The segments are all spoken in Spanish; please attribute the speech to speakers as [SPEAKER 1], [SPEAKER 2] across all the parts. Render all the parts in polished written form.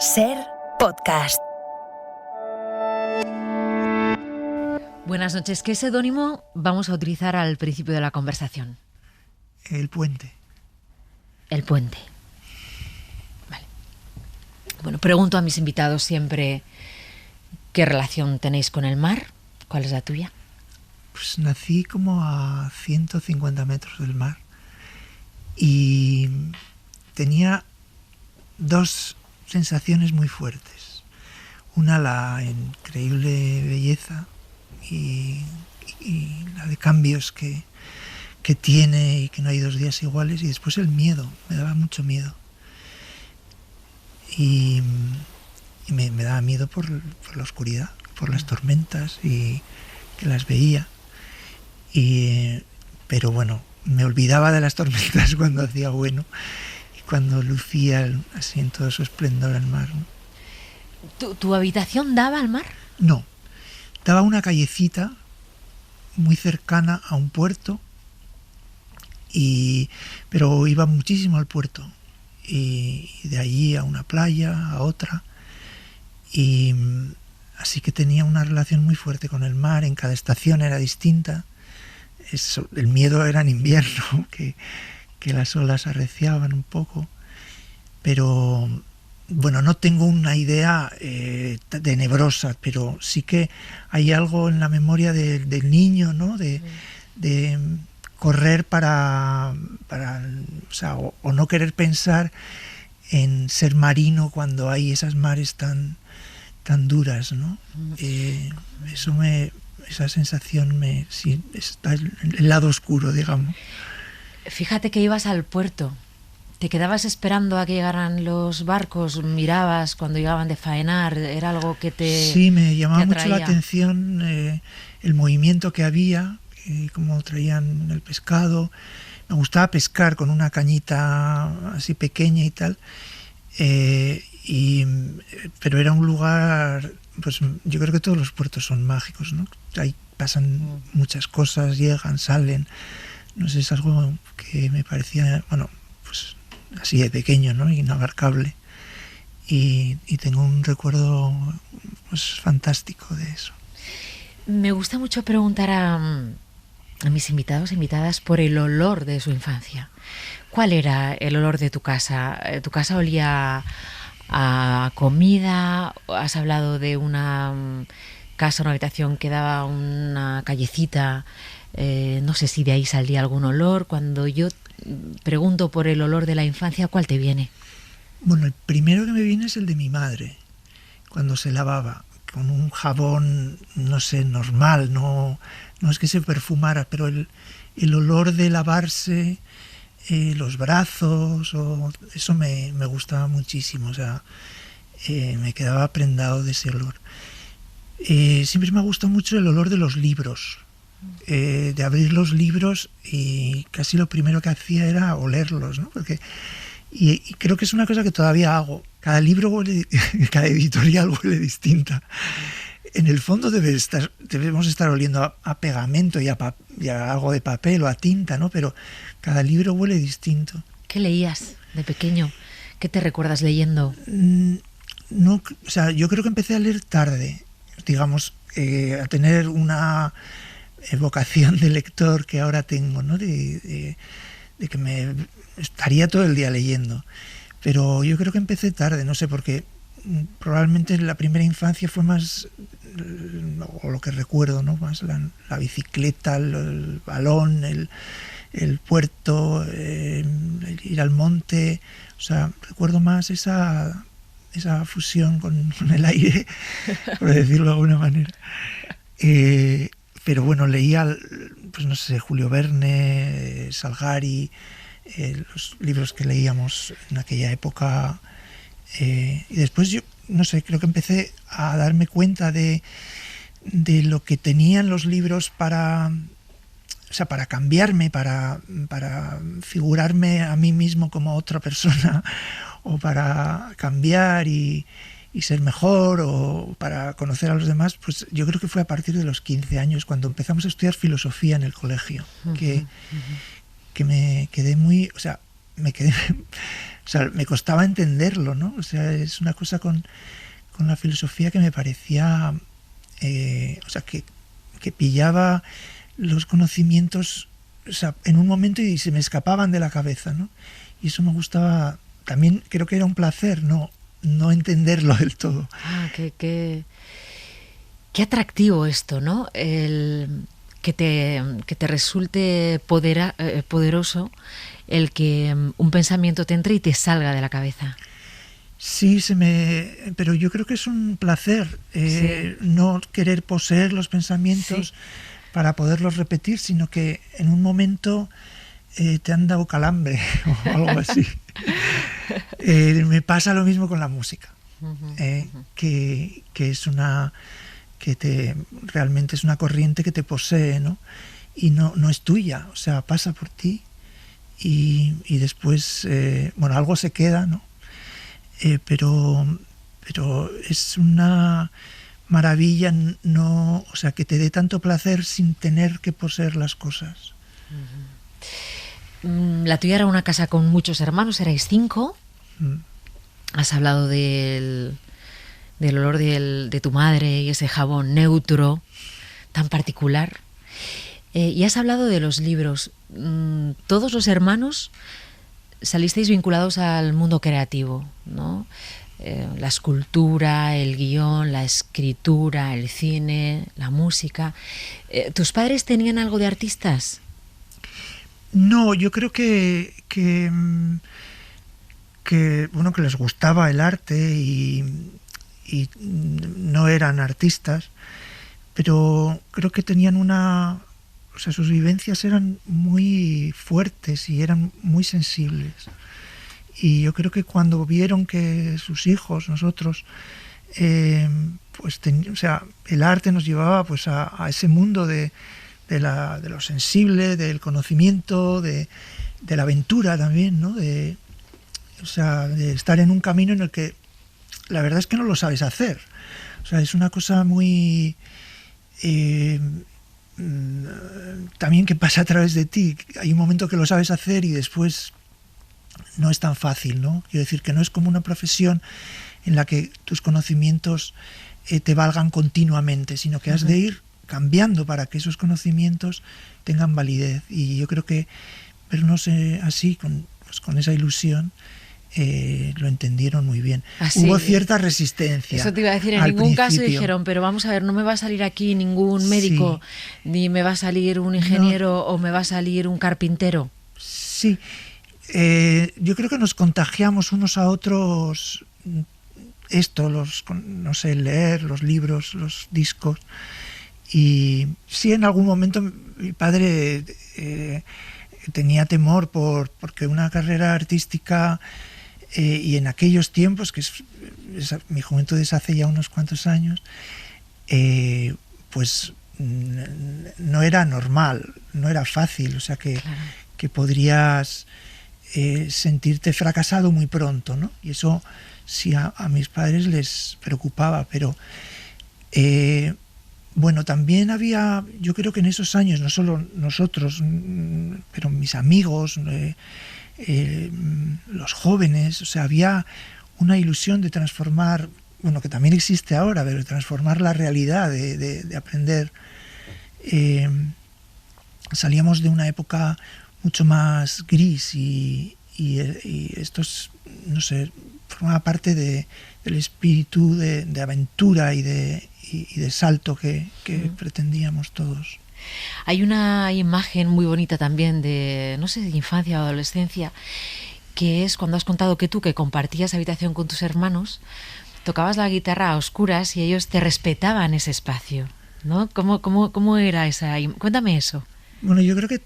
[SPEAKER 1] Ser Podcast.
[SPEAKER 2] Buenas noches. ¿Qué seudónimo vamos a utilizar al principio de la conversación?
[SPEAKER 3] El puente.
[SPEAKER 2] El puente. Vale. Bueno, pregunto a mis invitados siempre qué relación tenéis con el mar. ¿Cuál es la tuya?
[SPEAKER 3] Pues nací como a 150 metros del mar y tenía dos sensaciones muy fuertes. Una, la increíble belleza y la de cambios que tiene y que no hay dos días iguales, y después el miedo, me daba mucho miedo. Y me daba miedo por la oscuridad, por las tormentas, y que las veía. Pero bueno, me olvidaba de las tormentas cuando hacía bueno y cuando lucía así en todo su esplendor el mar, ¿no?
[SPEAKER 2] ¿Tu habitación daba al mar?
[SPEAKER 3] No, daba una callecita muy cercana a un puerto, pero iba muchísimo al puerto y de allí a una playa, a otra, y así que tenía una relación muy fuerte con el mar. En cada estación era distinta. El miedo era en invierno, que las olas arreciaban un poco, pero bueno, no tengo una idea tenebrosa, pero sí que hay algo en la memoria del niño, ¿no? De correr para o no querer pensar en ser marino cuando hay esas mares tan duras, ¿no? Esa sensación sí, está en el lado oscuro, digamos.
[SPEAKER 2] Fíjate que ibas al puerto. ¿Te quedabas esperando a que llegaran los barcos? ¿Mirabas cuando llegaban de faenar? ¿Era algo que
[SPEAKER 3] Sí, me llamaba mucho la atención el movimiento que había, cómo traían el pescado. Me gustaba pescar con una cañita así pequeña y tal. Pero era un lugar, pues yo creo que todos los puertos son mágicos, ¿no? Ahí pasan muchas cosas, llegan, salen. No sé, es algo que me parecía, bueno, pues así de pequeño, ¿no? Inabarcable. Y tengo un recuerdo pues fantástico de eso.
[SPEAKER 2] Me gusta mucho preguntar a mis invitados e invitadas por el olor de su infancia. ¿Cuál era el olor de tu casa? ¿Tu casa olía a comida? ¿Has hablado de una casa, una habitación que daba una callecita? No sé si de ahí salía algún olor. Cuando yo pregunto por el olor de la infancia, ¿cuál te viene?
[SPEAKER 3] Bueno, el primero que me viene es el de mi madre, cuando se lavaba con un jabón, no sé, normal, no es que se perfumara, pero el olor de lavarse los brazos, eso me gustaba muchísimo, o sea, me quedaba prendado de ese olor. Siempre me ha gustado mucho el olor de los libros, de abrir los libros, y casi lo primero que hacía era olerlos, ¿no? Porque y creo que es una cosa que todavía hago. Cada libro huele, cada editorial huele distinta. En el fondo debemos estar oliendo a pegamento y a algo de papel o a tinta, ¿no? Pero cada libro huele distinto.
[SPEAKER 2] ¿Qué leías de pequeño? ¿Qué te recuerdas leyendo?
[SPEAKER 3] No, o sea, yo creo que empecé a leer tarde, digamos, a tener una vocación de lector que ahora tengo, ¿no? De que me estaría todo el día leyendo. Pero yo creo que empecé tarde, no sé, porque probablemente la primera infancia fue más, o lo que recuerdo, ¿no? Más la bicicleta, el balón, el puerto, el ir al monte. O sea, recuerdo más esa fusión con el aire, por decirlo de alguna manera. Pero bueno, leía, pues no sé, Julio Verne, Salgari, los libros que leíamos en aquella época. Y después yo, no sé, creo que empecé a darme cuenta de lo que tenían los libros para cambiarme, para figurarme a mí mismo como otra persona, o para cambiar y ser mejor, o para conocer a los demás. Pues yo creo que fue a partir de los 15 años, cuando empezamos a estudiar filosofía en el colegio, que me quedé muy, o sea, me quedé O sea, me costaba entenderlo, ¿no? O sea, es una cosa con la filosofía que me parecía, o sea, que pillaba los conocimientos, o sea, en un momento y se me escapaban de la cabeza, ¿no? Y eso me gustaba, también creo que era un placer, no entenderlo del todo.
[SPEAKER 2] Ah, qué atractivo esto, ¿no? Que te resulte poderoso el que un pensamiento te entre y te salga de la cabeza.
[SPEAKER 3] Sí, pero yo creo que es un placer
[SPEAKER 2] Sí.
[SPEAKER 3] no querer poseer los pensamientos
[SPEAKER 2] Sí.
[SPEAKER 3] para poderlos repetir, sino que en un momento te han dado calambre o algo así. Me pasa lo mismo con la música, que es realmente es una corriente que te posee, ¿no? Y no es tuya, o sea, pasa por ti y después, bueno, algo se queda, ¿no? Pero es una maravilla, no, o sea, que te dé tanto placer sin tener que poseer las cosas.
[SPEAKER 2] La tuya era una casa con muchos hermanos, erais 5.
[SPEAKER 3] Mm.
[SPEAKER 2] Has hablado del olor de tu madre y ese jabón neutro tan particular. Y has hablado de los libros. Todos los hermanos salisteis vinculados al mundo creativo, ¿no? La escultura, el guión, la escritura, el cine, la música. ¿Tus padres tenían algo de artistas?
[SPEAKER 3] No, yo creo bueno, que les gustaba el arte y no eran artistas, pero creo que tenían o sea, sus vivencias eran muy fuertes y eran muy sensibles. Y yo creo que cuando vieron que sus hijos, nosotros, pues o sea, el arte nos llevaba pues a ese mundo de lo sensible, del conocimiento, de la aventura también, ¿no? O sea, de estar en un camino en el que la verdad es que no lo sabes hacer. O sea, es una cosa muy también que pasa a través de ti. Hay un momento que lo sabes hacer y después no es tan fácil, ¿no? Quiero decir que no es como una profesión en la que tus conocimientos te valgan continuamente, sino que has de ir cambiando para que esos conocimientos tengan validez. Y yo creo que vernos así, con esa ilusión, lo entendieron muy bien.
[SPEAKER 2] Así,
[SPEAKER 3] hubo cierta resistencia.
[SPEAKER 2] Eso te iba a decir, en
[SPEAKER 3] al
[SPEAKER 2] ningún caso
[SPEAKER 3] principio.
[SPEAKER 2] dijeron, pero vamos a ver, no me va a salir aquí ningún médico,
[SPEAKER 3] Sí.
[SPEAKER 2] ni me va a salir un ingeniero o me va a salir un carpintero.
[SPEAKER 3] Sí, yo creo que nos contagiamos unos a otros no sé, leer los libros, los discos. Y sí, en algún momento mi padre tenía temor porque una carrera artística y en aquellos tiempos, mi juventud es hace ya unos cuantos años, pues no era normal, no era fácil, o sea que,
[SPEAKER 2] Claro.
[SPEAKER 3] que podrías sentirte fracasado muy pronto, ¿no? Y eso sí a mis padres les preocupaba, pero bueno, también había, yo creo que en esos años, no solo nosotros, pero mis amigos, los jóvenes, o sea, había una ilusión de transformar, bueno, que también existe ahora, pero de transformar la realidad, de aprender. Salíamos de una época mucho más gris y esto es, no sé, formaba parte del espíritu de aventura y de salto que pretendíamos todos.
[SPEAKER 2] Hay una imagen muy bonita también de, no sé, de infancia o adolescencia, que es cuando has contado que tú, que compartías habitación con tus hermanos, tocabas la guitarra a oscuras y ellos te respetaban ese espacio, ¿no? ¿Cómo era esa? Cuéntame eso.
[SPEAKER 3] Bueno, yo creo que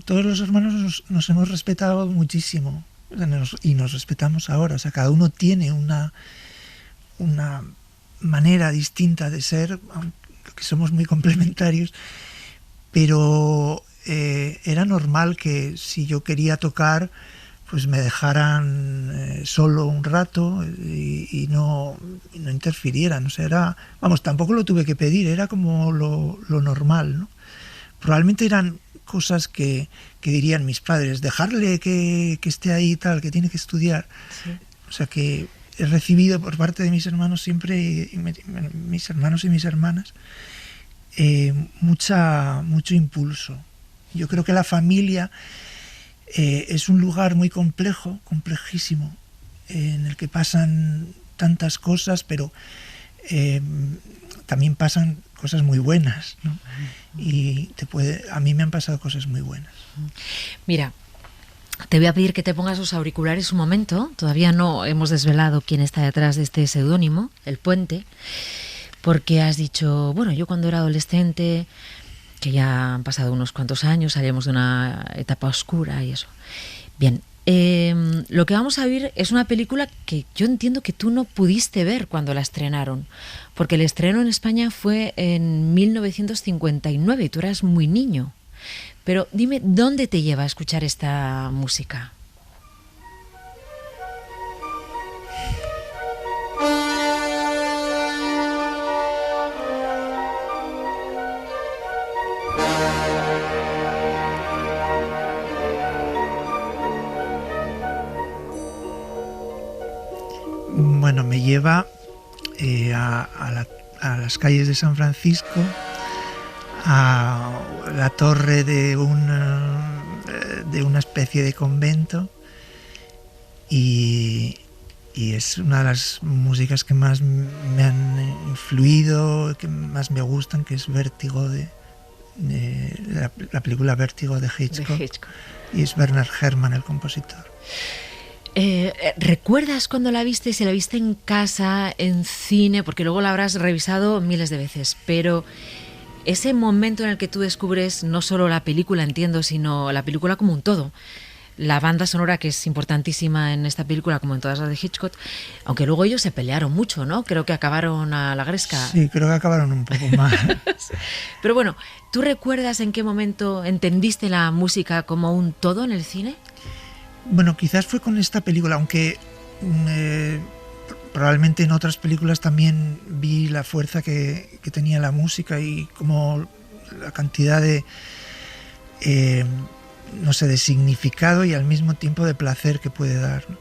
[SPEAKER 3] todos los hermanos nos hemos respetado muchísimo, o sea, y nos respetamos ahora. O sea, cada uno tiene una manera distinta de ser, aunque somos muy complementarios, pero era normal que si yo quería tocar, pues me dejaran solo un rato y no interfirieran. O sea, tampoco lo tuve que pedir, era como lo normal, ¿no? Probablemente eran cosas que dirían mis padres, dejarle que esté ahí tal, que tiene que estudiar. Sí. O sea que he recibido por parte de mis hermanos siempre, mis hermanos y mis hermanas, mucho impulso. Yo creo que la familia es un lugar muy complejo, complejísimo, en el que pasan tantas cosas, pero también pasan cosas muy buenas, ¿no? Y a mí me han pasado cosas muy buenas.
[SPEAKER 2] Mira, te voy a pedir que te pongas los auriculares un momento. Todavía no hemos desvelado quién está detrás de este seudónimo, El Puente, porque has dicho, bueno, yo cuando era adolescente, que ya han pasado unos cuantos años, salíamos de una etapa oscura y eso. Bien, lo que vamos a ver es una película que yo entiendo que tú no pudiste ver cuando la estrenaron, porque el estreno en España fue en 1959 y tú eras muy niño. Pero dime, ¿dónde te lleva a escuchar esta música?
[SPEAKER 3] Bueno, me lleva a las calles de San Francisco, a la torre de una especie de convento, y es una de las músicas que más me han influido, que más me gustan, que es Vértigo, la película Vértigo de Hitchcock. Y es Bernard Herrmann el compositor.
[SPEAKER 2] ¿Recuerdas cuando la viste? Si la viste en casa, en cine, porque luego la habrás revisado miles de veces, pero ese momento en el que tú descubres no solo la película, entiendo, sino la película como un todo, la banda sonora, que es importantísima en esta película como en todas las de Hitchcock, aunque luego ellos se pelearon mucho, ¿no? Creo que acabaron a la gresca.
[SPEAKER 3] Sí, creo que acabaron un poco más.
[SPEAKER 2] Pero bueno, ¿tú recuerdas en qué momento entendiste la música como un todo en el cine?
[SPEAKER 3] Bueno, quizás fue con esta película, aunque probablemente en otras películas también vi la fuerza que tenía la música y como la cantidad de, no sé, de significado y al mismo tiempo de placer que puede dar, ¿no?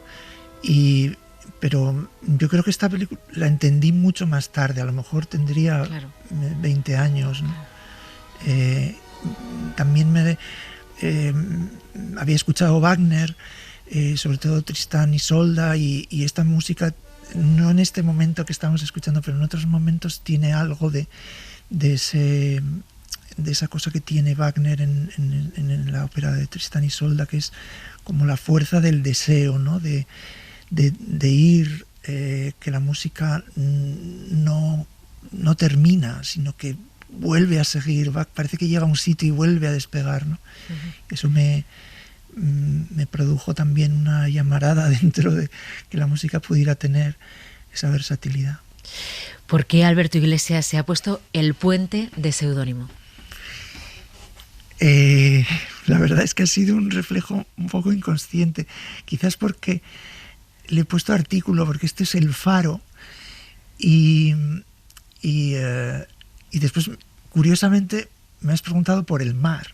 [SPEAKER 3] Pero yo creo que esta película la entendí mucho más tarde, a lo mejor tendría 20 años, ¿no? También había escuchado Wagner, sobre todo Tristán y Isolda, y esta música, no en este momento que estamos escuchando, pero en otros momentos tiene algo de esa cosa que tiene Wagner en la ópera de Tristán y Isolda, que es como la fuerza del deseo, ¿no? de ir, que la música no termina, sino que vuelve a seguir, parece que llega a un sitio y vuelve a despegar, ¿no? Uh-huh. Eso me produjo también una llamarada dentro de que la música pudiera tener esa versatilidad.
[SPEAKER 2] ¿Por qué Alberto Iglesias se ha puesto El Puente de seudónimo?
[SPEAKER 3] La verdad es que ha sido un reflejo un poco inconsciente, quizás porque le he puesto artículo, porque este es El Faro, y después, curiosamente, me has preguntado por el mar.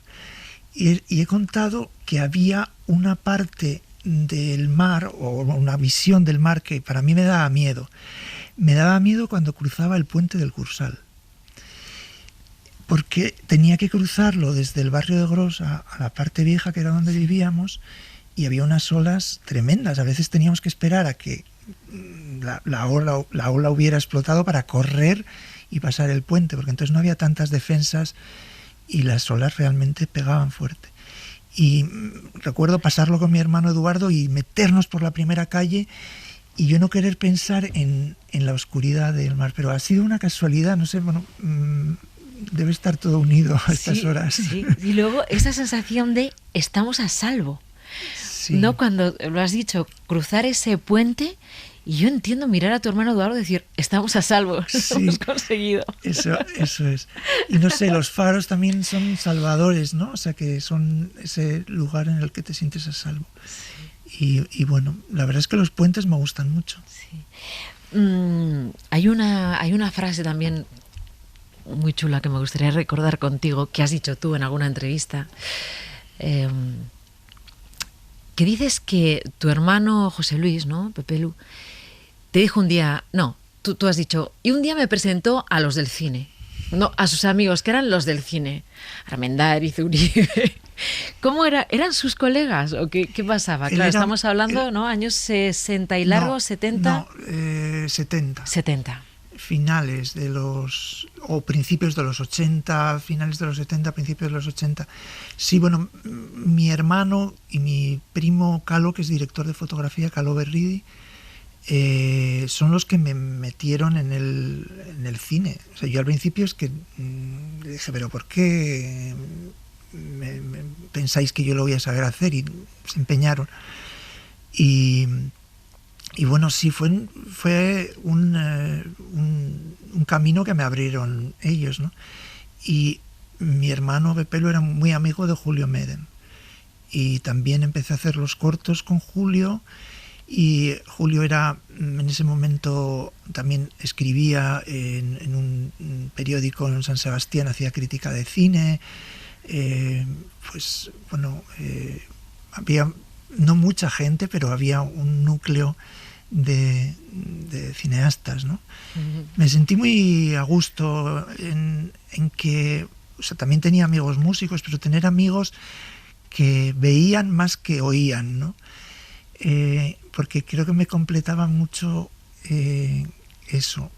[SPEAKER 3] Y he contado que había una parte del mar, o una visión del mar, que para mí me daba miedo. Me daba miedo cuando cruzaba el puente del Cursal, porque tenía que cruzarlo desde el barrio de Gros a la parte vieja, que era donde vivíamos, y había unas olas tremendas. A veces teníamos que esperar a que la ola hubiera explotado para correr y pasar el puente, porque entonces no había tantas defensas y las olas realmente pegaban fuerte. Y recuerdo pasarlo con mi hermano Eduardo y meternos por la primera calle y yo no querer pensar en la oscuridad del mar, pero ha sido una casualidad, no sé, bueno, debe estar todo unido a estas horas.
[SPEAKER 2] Sí. Y luego esa sensación de estamos a salvo,
[SPEAKER 3] sí.
[SPEAKER 2] ¿No? Cuando lo has dicho, cruzar ese puente. Y yo entiendo mirar a tu hermano Eduardo y decir, estamos a salvo,
[SPEAKER 3] sí,
[SPEAKER 2] lo hemos conseguido.
[SPEAKER 3] Eso es. Y no sé, los faros también son salvadores, ¿no? O sea, que son ese lugar en el que te sientes a salvo. Sí. Y bueno, la verdad es que los puentes me gustan mucho.
[SPEAKER 2] Sí. Hay una frase también muy chula que me gustaría recordar contigo, que has dicho tú en alguna entrevista, que dices que tu hermano José Luis, ¿no? Pepelu, te dijo un día, no, tú has dicho, y un día me presentó a los del cine, no, a sus amigos, que eran los del cine, Armendáriz, Uribe. ¿Cómo era? ¿Eran sus colegas o qué pasaba? Claro, estamos hablando, ¿no? Años 60 y largos, 70.
[SPEAKER 3] No, 70.
[SPEAKER 2] 70.
[SPEAKER 3] Finales de o principios de los 80, finales de los 70, principios de los 80. Sí, bueno, mi hermano y mi primo Calo, que es director de fotografía, Calo Berridi, son los que me metieron en el cine. O sea, yo al principio es que dije, pero ¿por qué pensáis que yo lo voy a saber hacer? Y se empeñaron. Y bueno, sí, fue un camino que me abrieron ellos, ¿no? Y mi hermano Pepelu era muy amigo de Julio Medem. Y también empecé a hacer los cortos con Julio. Y Julio era, en ese momento, también escribía en un periódico en San Sebastián, hacía crítica de cine. Pues bueno, había no mucha gente, pero había un núcleo de cineastas, ¿no? Uh-huh. Me sentí muy a gusto en que, o sea, también tenía amigos músicos, pero tener amigos que veían más que oían, ¿no? Porque creo que me completaba mucho eso,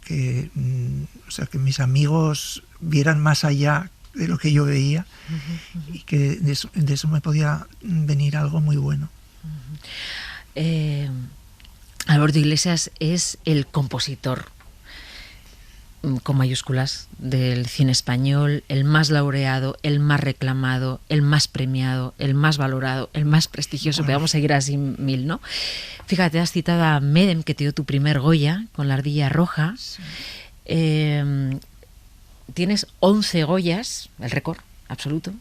[SPEAKER 3] o sea, que mis amigos vieran más allá de lo que yo veía, uh-huh. Y que de eso me podía venir algo muy bueno.
[SPEAKER 2] Uh-huh. Alberto Iglesias es el compositor, con mayúsculas, del cine español, el más laureado, el más reclamado, el más premiado, el más valorado, el más prestigioso. Bueno. Vamos a seguir así mil, ¿no? Fíjate, has citado a Medem, que te dio tu primer Goya con La ardilla roja. Sí. Tienes 11 Goyas, el récord absoluto.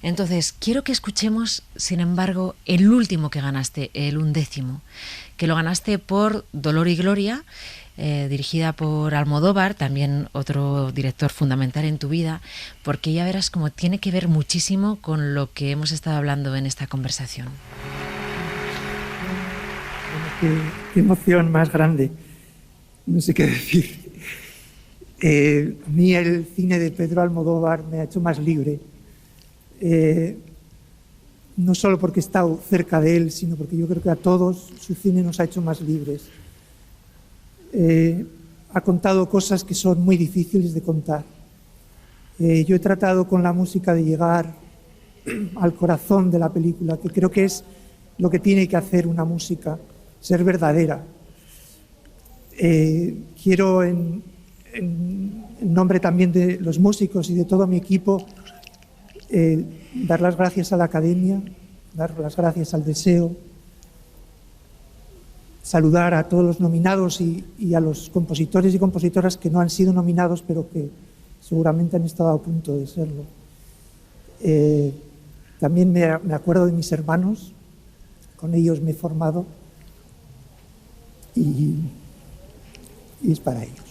[SPEAKER 2] Entonces, quiero que escuchemos, sin embargo, el último que ganaste, el 11º, que lo ganaste por Dolor y Gloria, dirigida por Almodóvar, también otro director fundamental en tu vida, porque ya verás cómo tiene que ver muchísimo con lo que hemos estado hablando en esta conversación.
[SPEAKER 1] Qué emoción más grande, no sé qué decir. A mí el cine de Pedro Almodóvar me ha hecho más libre. No solo porque he estado cerca de él, sino porque yo creo que a todos su cine nos ha hecho más libres. Ha contado cosas que son muy difíciles de contar. Yo he tratado con la música de llegar al corazón de la película, que creo que es lo que tiene que hacer una música, ser verdadera. Quiero, en nombre también de los músicos y de todo mi equipo, dar las gracias a la Academia, dar las gracias al Deseo, saludar a todos los nominados y a los compositores y compositoras que no han sido nominados, pero que seguramente han estado a punto de serlo. También me acuerdo de mis hermanos, con ellos me he formado y es para ellos.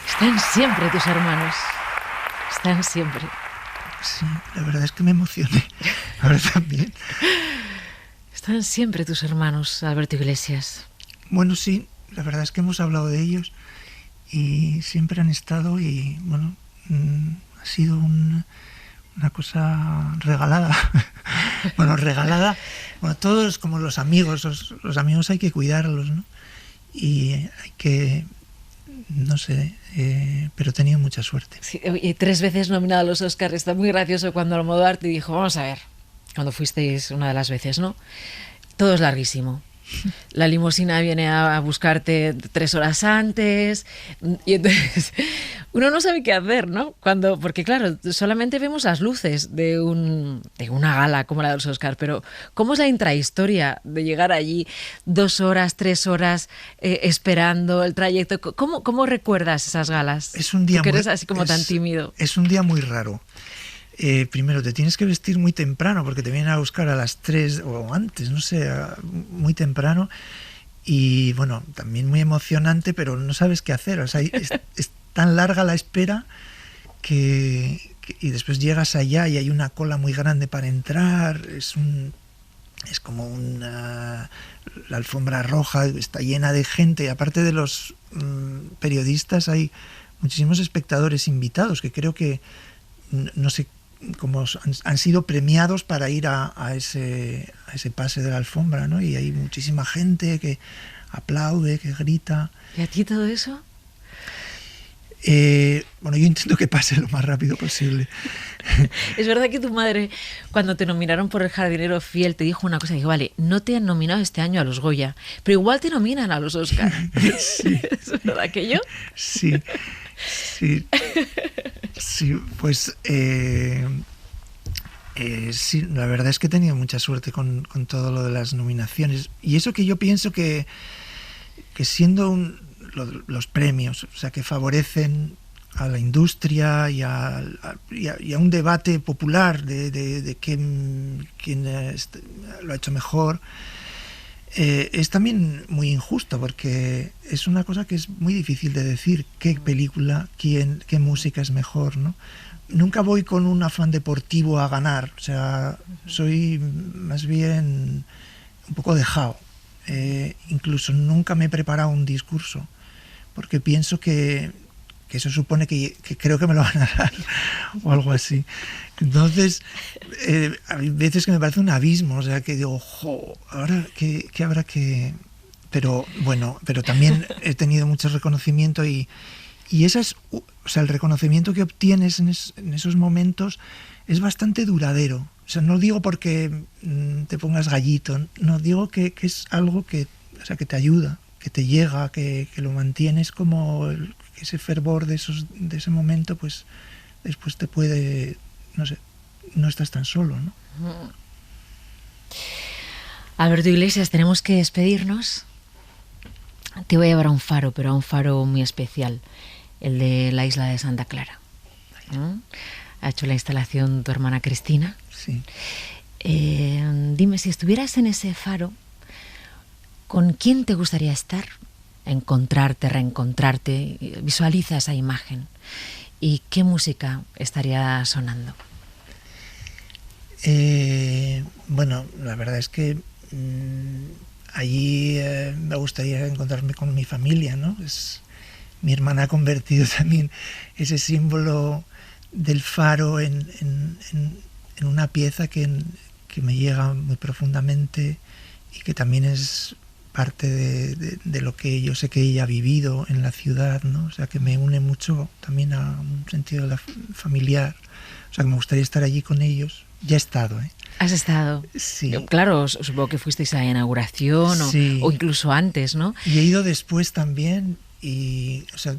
[SPEAKER 2] Están siempre tus hermanos, están siempre.
[SPEAKER 3] Sí, la verdad es que me emocioné. Ahora también.
[SPEAKER 2] Están siempre tus hermanos, Alberto Iglesias.
[SPEAKER 3] Bueno, sí, la verdad es que hemos hablado de ellos y siempre han estado y, bueno, ha sido una cosa regalada. Bueno, regalada. Bueno, todos como los amigos. Los amigos hay que cuidarlos, ¿no? Y hay que... No sé, pero he tenido mucha suerte.
[SPEAKER 2] Sí, y 3 veces nominado a los Oscars. Está muy gracioso cuando Almodóvar te dijo, vamos a ver, cuando fuisteis una de las veces, ¿no? Todo es larguísimo. La limusina viene a buscarte 3 horas antes y entonces uno no sabe qué hacer, ¿no? Porque claro, solamente vemos las luces de una gala como la de los Oscars, pero ¿cómo es la intrahistoria de llegar allí 2 horas, 3 horas esperando el trayecto? ¿Cómo recuerdas esas galas?
[SPEAKER 3] Es un día
[SPEAKER 2] Tú que eres así como tan tímido.
[SPEAKER 3] Es un día muy raro. Primero te tienes que vestir muy temprano porque te vienen a buscar a las 3 o antes, no sé, muy temprano y bueno, también muy emocionante, pero no sabes qué hacer, o sea, tan larga la espera y después llegas allá y hay una cola muy grande para entrar, es como la alfombra roja está llena de gente, y aparte de los periodistas hay muchísimos espectadores invitados que creo que no sé cómo han sido premiados para ir a ese pase de la alfombra, ¿no? Y hay muchísima gente que aplaude, que grita.
[SPEAKER 2] ¿Y a ti todo eso?
[SPEAKER 3] Bueno, yo intento que pase lo más rápido posible.
[SPEAKER 2] Es verdad que tu madre, cuando te nominaron por El jardinero fiel, te dijo una cosa, dijo, vale, no te han nominado este año a los Goya, pero igual te nominan a los Oscar.
[SPEAKER 3] Sí.
[SPEAKER 2] ¿Es verdad aquello?
[SPEAKER 3] Sí, pues sí, la verdad es que he tenido mucha suerte con todo lo de las nominaciones. Y eso que yo pienso que siendo los premios, o sea, que favorecen a la industria y a un debate popular de quién lo ha hecho mejor, es también muy injusto, porque es una cosa que es muy difícil de decir qué película, qué música es mejor, ¿no? Nunca voy con un afán deportivo a ganar, o sea, soy más bien un poco dejado. Incluso nunca me he preparado un discurso, porque pienso que eso supone que creo que me lo van a dar o algo así. Entonces, hay veces que me parece un abismo, o sea, que digo, ahora ¿qué habrá que...? Pero bueno, pero también he tenido mucho reconocimiento y esa es, o sea, el reconocimiento que obtienes en esos momentos es bastante duradero. O sea, no digo porque te pongas gallito, no, digo que es algo que te ayuda, que te llega, que lo mantienes, como ese fervor de ese momento, pues después te puede, no sé, no estás tan solo, ¿no?
[SPEAKER 2] Alberto Iglesias, tenemos que despedirnos. Te voy a llevar a un faro, pero a un faro muy especial, el de la isla de Santa Clara. Ha hecho la instalación tu hermana Cristina.
[SPEAKER 3] Sí.
[SPEAKER 2] Dime, si estuvieras en ese faro, ¿con quién te gustaría estar? Encontrarte, reencontrarte, visualiza esa imagen. ¿Y qué música estaría sonando?
[SPEAKER 3] Bueno, la verdad es que allí me gustaría encontrarme con mi familia, ¿no? Mi hermana ha convertido también ese símbolo del faro en una pieza que me llega muy profundamente y que también es parte de lo que yo sé que ella ha vivido en la ciudad, ¿no? O sea, que me une mucho también a un sentido familiar. O sea, que me gustaría estar allí con ellos. Ya he estado, ¿eh?
[SPEAKER 2] ¿Has estado?
[SPEAKER 3] Sí.
[SPEAKER 2] Claro, supongo que fuisteis a la inauguración
[SPEAKER 3] sí.
[SPEAKER 2] o incluso antes, ¿no?
[SPEAKER 3] Y he ido después también, o sea,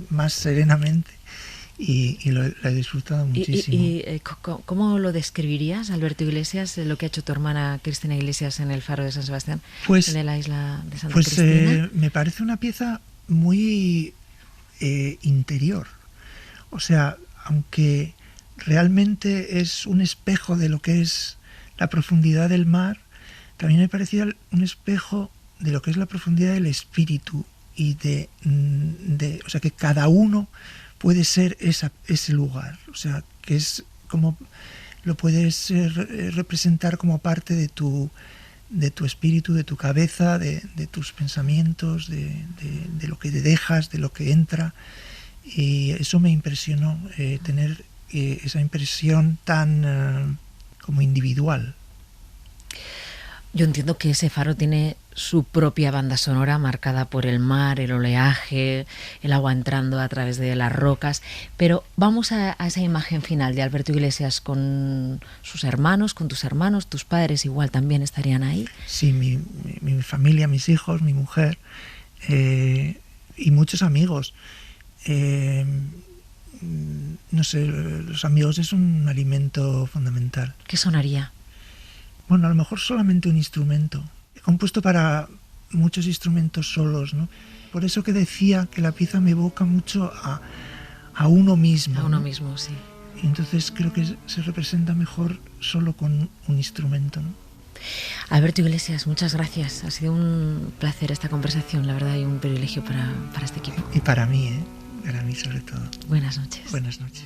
[SPEAKER 3] más serenamente. Y lo he disfrutado muchísimo.
[SPEAKER 2] ¿Y cómo lo describirías, Alberto Iglesias, lo que ha hecho tu hermana Cristina Iglesias en el Faro de San Sebastián, de la isla de Santa Cristina?
[SPEAKER 3] Me parece una pieza muy interior. O sea, aunque realmente es un espejo de lo que es la profundidad del mar, también me parecía un espejo de lo que es la profundidad del espíritu y o sea, que cada uno puede ser ese lugar, o sea, que es como lo puedes representar como parte de tu espíritu, de tu cabeza, de tus pensamientos, de lo que te dejas, de lo que entra, y eso me impresionó, tener esa impresión tan como individual.
[SPEAKER 2] Yo entiendo que ese faro tiene su propia banda sonora marcada por el mar, el oleaje, el agua entrando a través de las rocas, pero vamos a esa imagen final de Alberto Iglesias con sus hermanos, con tus hermanos, tus padres igual también estarían ahí.
[SPEAKER 3] Sí, mi familia, mis hijos, mi mujer y muchos amigos. No sé, los amigos es un alimento fundamental.
[SPEAKER 2] ¿Qué sonaría?
[SPEAKER 3] Bueno, a lo mejor solamente un instrumento. He compuesto para muchos instrumentos solos, ¿no? Por eso que decía que la pieza me evoca mucho a uno mismo.
[SPEAKER 2] A uno
[SPEAKER 3] ¿no?
[SPEAKER 2] mismo, sí.
[SPEAKER 3] Y entonces creo que se representa mejor solo con un instrumento, ¿no?
[SPEAKER 2] Alberto Iglesias, muchas gracias. Ha sido un placer esta conversación, la verdad, y un privilegio para este equipo.
[SPEAKER 3] Y para mí, ¿eh? para mí sobre todo.
[SPEAKER 2] Buenas noches.
[SPEAKER 3] Buenas noches.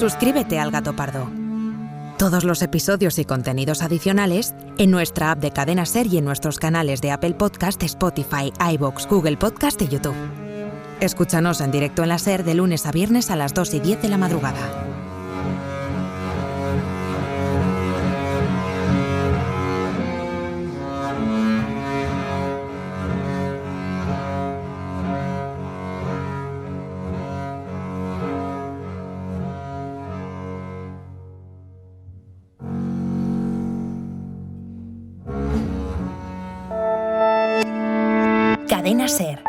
[SPEAKER 4] suscríbete al Gato Pardo. Todos los episodios y contenidos adicionales en nuestra app de Cadena Ser y en nuestros canales de Apple Podcast, Spotify, iVoox, Google Podcast y YouTube. Escúchanos en directo en la Ser de lunes a viernes a las 2:10 de la madrugada. Cadena Ser.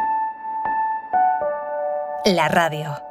[SPEAKER 4] La radio.